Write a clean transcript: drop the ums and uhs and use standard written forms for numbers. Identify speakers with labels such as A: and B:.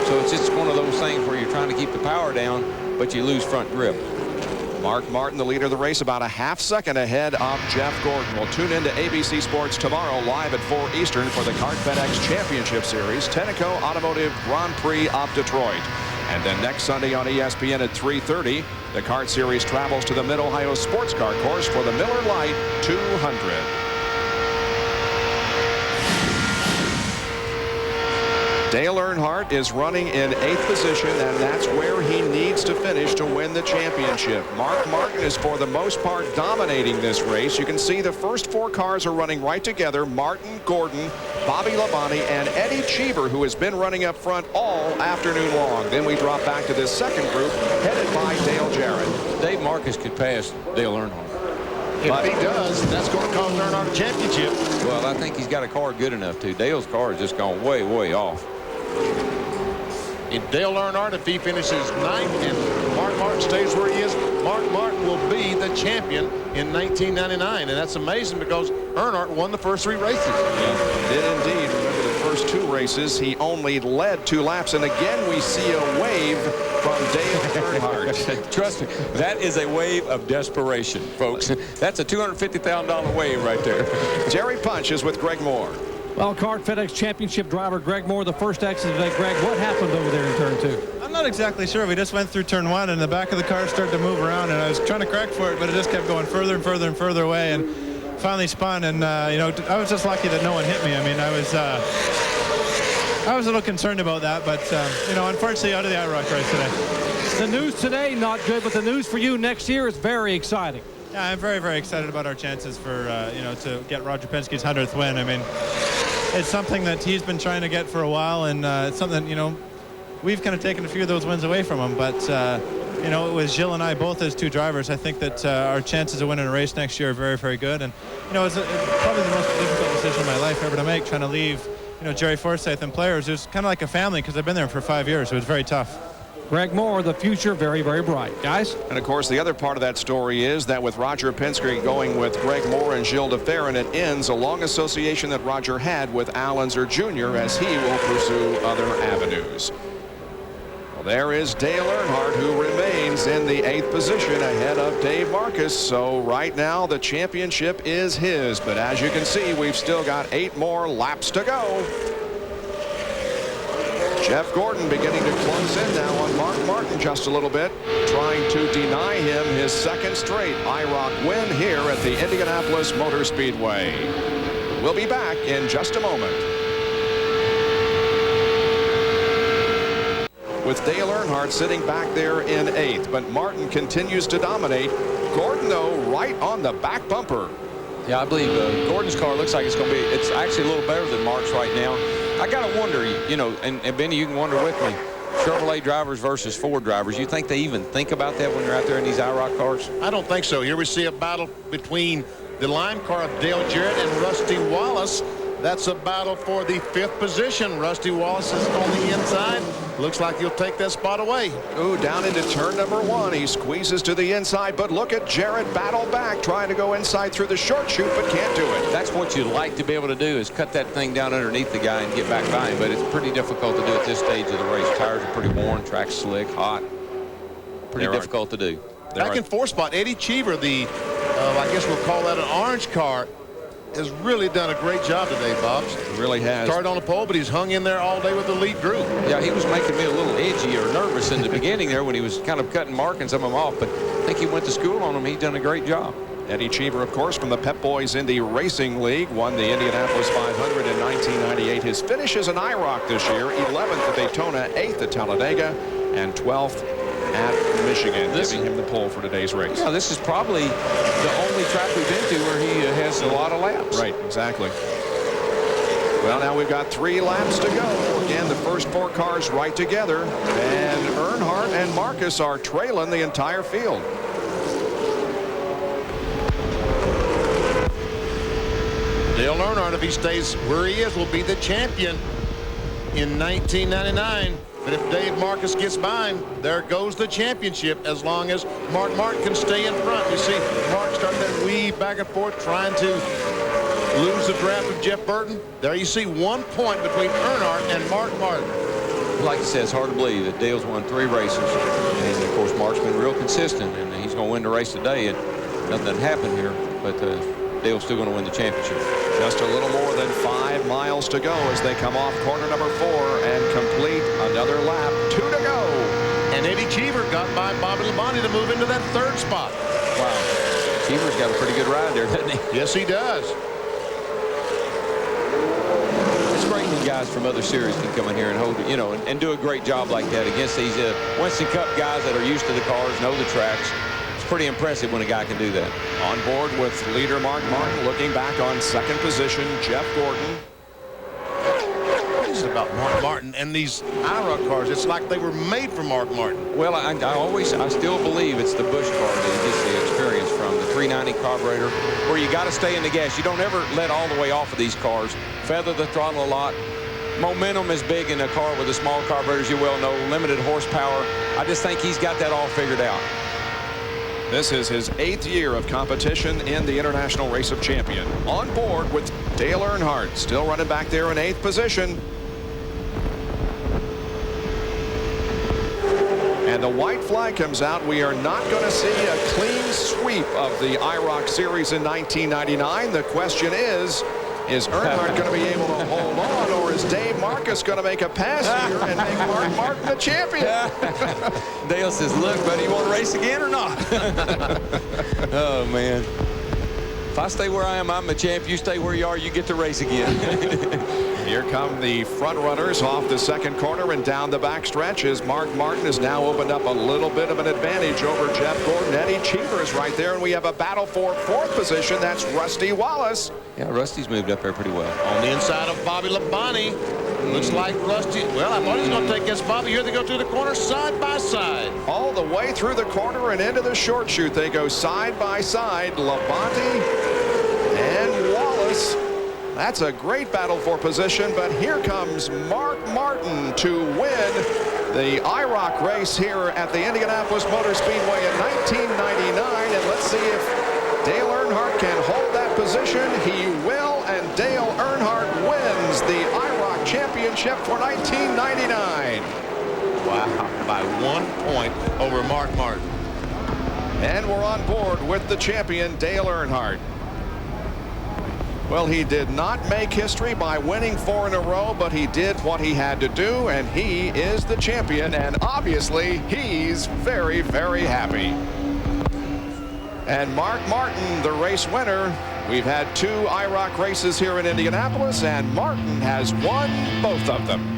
A: So it's just one of those things where you're trying to keep the power down, but you lose front grip.
B: Mark Martin, the leader of the race, about a half second ahead of Jeff Gordon. We'll tune into ABC Sports tomorrow live at 4 Eastern for the Kart FedEx Championship Series, Tenneco Automotive Grand Prix of Detroit. And then next Sunday on ESPN at 3:30, the Kart Series travels to the Mid-Ohio Sports Car Course for the Miller Lite 200. Dale Earnhardt is running in 8th position, and that's where he needs to finish to win the championship. Mark Martin is, for the most part, dominating this race. You can see the first 4 cars are running right together. Martin, Gordon, Bobby Labonte, and Eddie Cheever, who has been running up front all afternoon long. Then we drop back to this second group, headed by Dale Jarrett.
A: Dave Marcus could pass Dale Earnhardt.
C: If he does, that's going to cost Earnhardt a championship.
A: Well, I think he's got a car good enough to. Dale's car has just gone way, way off.
C: If Dale Earnhardt, if he finishes 9th and Mark Martin stays where he is, Mark Martin will be the champion in 1999. And that's amazing because Earnhardt won the first 3 races.
B: Yeah, did indeed. Remember the first 2 races, he only led 2 laps. And again, we see a wave from Dale Earnhardt.
A: Trust me, that is a wave of desperation, folks. That's a $250,000 wave right there.
B: Jerry Punch is with Greg Moore.
D: Well, Kart FedEx Championship driver Greg Moore, the first exit today. Greg, what happened over there in turn 2?
E: I'm not exactly sure. We just went through turn 1, and the back of the car started to move around, and I was trying to crack for it, but it just kept going further and further and further away, and finally spun. And you know, I was just lucky that no one hit me. I mean, I was a little concerned about that, but you know, unfortunately, out of the IROC race today.
D: The news today, not good, but the news for you next year is very exciting.
E: Yeah, I'm very, very excited about our chances for you know, to get Roger Penske's 100th win. I mean, it's something that he's been trying to get for a while, and it's something, you know, we've kind of taken a few of those wins away from him. But you know, it was Gilles and I both as 2 drivers. I think that our chances of winning a race next year are very, very good. And you know, it's probably the most difficult decision in my life ever to make, trying to leave, you know, Jerry Forsyth and players. It was kind of like a family because I've been there for 5 years. So it was very tough.
D: Greg Moore, the future very, very bright. Guys?
B: And, of course, the other part of that story is that with Roger Penske going with Greg Moore and Gilles de Ferran, it ends a long association that Roger had with Al Unser Jr. as he will pursue other avenues. Well, there is Dale Earnhardt, who remains in the 8th position ahead of Dave Marcus. So right now the championship is his. But as you can see, we've still got 8 more laps to go. Jeff Gordon beginning to close in now on Mark Martin just a little bit, trying to deny him his 2nd straight IROC win here at the Indianapolis Motor Speedway. We'll be back in just a moment. With Dale Earnhardt sitting back there in 8th, but Martin continues to dominate. Gordon, though, right on the back bumper.
A: Yeah, I believe Gordon's car looks like it's going to be, it's actually a little better than Mark's right now. I got to wonder, you know, and Benny, you can wonder with me, Chevrolet drivers versus Ford drivers, you think they even think about that when they're out there in these IROC cars?
C: I don't think so. Here we see a battle between the Lime car of Dale Jarrett and Rusty Wallace. That's a battle for the 5th position. Rusty Wallace is on the inside. Looks like he'll take that spot away.
B: Ooh, down into turn number 1. He squeezes to the inside, but look at Jarrett battle back, trying to go inside through the short chute, but can't do it.
A: That's what you'd like to be able to do, is cut that thing down underneath the guy and get back by him. But it's pretty difficult to do at this stage of the race. Tires are pretty worn, track's slick, hot. Pretty difficult to do.
C: Back in 4th spot, Eddie Cheever, the, I guess we'll call that an orange car, has really done a great job today, Bobs.
B: He really has.
C: Started on the pole, but he's hung in there all day with the lead group.
A: Yeah, he was making me a little edgy or nervous in the beginning there when he was kind of cutting Mark and some of them off, but I think he went to school on him. He's done a great job.
B: Eddie Cheever, of course, from the Pep Boys Indy Racing League, won the Indianapolis 500 in 1998. His finish is an IROC this year, 11th at Daytona, 8th at Talladega, and 12th at Michigan, giving him the pole for today's race.
A: Yeah, this is probably the only track we've been to where he has a lot of laps.
B: Right, exactly. Well, now we've got 3 laps to go. Again, the first 4 cars right together, and Earnhardt and Marcus are trailing the entire field.
C: Dale Earnhardt, if he stays where he is, will be the champion in 1999. But if Dave Marcus gets by him, there goes the championship, as long as Mark Martin can stay in front. You see Mark start that weave back and forth, trying to lose the draft of Jeff Burton. There you see 1 point between Earnhardt and Mark Martin.
A: like I said, it's hard to believe that Dale's won 3 races. And, of course, Mark's been real consistent, and he's going to win the race today. And nothing happened here, but Dale's still going to win the championship.
B: Just a little more than 5 miles to go as they come off corner number 4 and complete another lap. 2 to go.
C: And Eddie Cheever got by Bobby Labonte to move into that 3rd spot.
A: Wow. Cheever's got a pretty good ride there, doesn't he?
C: Yes, he does.
A: It's great when guys from other series can come in here and hold it, you know, and do a great job like that against these Winston Cup guys that are used to the cars, know the tracks. It's pretty impressive when a guy can do that.
B: On board with leader Mark Martin, looking back on 2nd position, Jeff Gordon.
C: This is about Mark Martin and these IROC cars. It's like they were made for Mark Martin.
A: Well, I still believe it's the Busch car that he gets the experience from, the 390 carburetor, where you got to stay in the gas. You don't ever let all the way off of these cars. Feather the throttle a lot. Momentum is big in a car with a small carburetor, as you well know, limited horsepower. I just think he's got that all figured out.
B: This is his 8th year of competition in the International Race of Champion. On board with Dale Earnhardt, still running back there in 8th position. And the white flag comes out. We are not going to see a clean sweep of the IROC Series in 1999. The question is Earnhardt going to be able to hold on, or is Dave Marcus going to make a pass here and make Mark Martin the champion?
A: Dale says, look, buddy, you want to race again or not? Oh, man. If I stay where I am, I'm the champ. You stay where you are, you get to race again.
B: Here come the front runners off the 2nd corner and down the back stretch as Mark Martin has now opened up a little bit of an advantage over Jeff Gordon. Eddie Cheever is right there, and we have a battle for 4th position. That's Rusty Wallace.
A: Yeah, Rusty's moved up there pretty well.
C: On the inside of Bobby Labonte. Looks like Rusty. Well, I thought he was going to take against Bobby. Here they go through the corner side by side.
B: All the way through the corner and into the short chute. They go side by side. Labonte and Wallace. That's a great battle for position, but here comes Mark Martin to win the IROC race here at the Indianapolis Motor Speedway in 1999. And let's see if Dale Earnhardt can hold that position. He will, and Dale Earnhardt wins the IROC Championship for 1999.
C: Wow, by 1 point over Mark Martin.
B: And we're on board with the champion, Dale Earnhardt. Well, he did not make history by winning 4 in a row, but he did what he had to do, and he is the champion, and obviously he's very, very happy. And Mark Martin, the race winner. We've had 2 IROC races here in Indianapolis, and Martin has won both of them.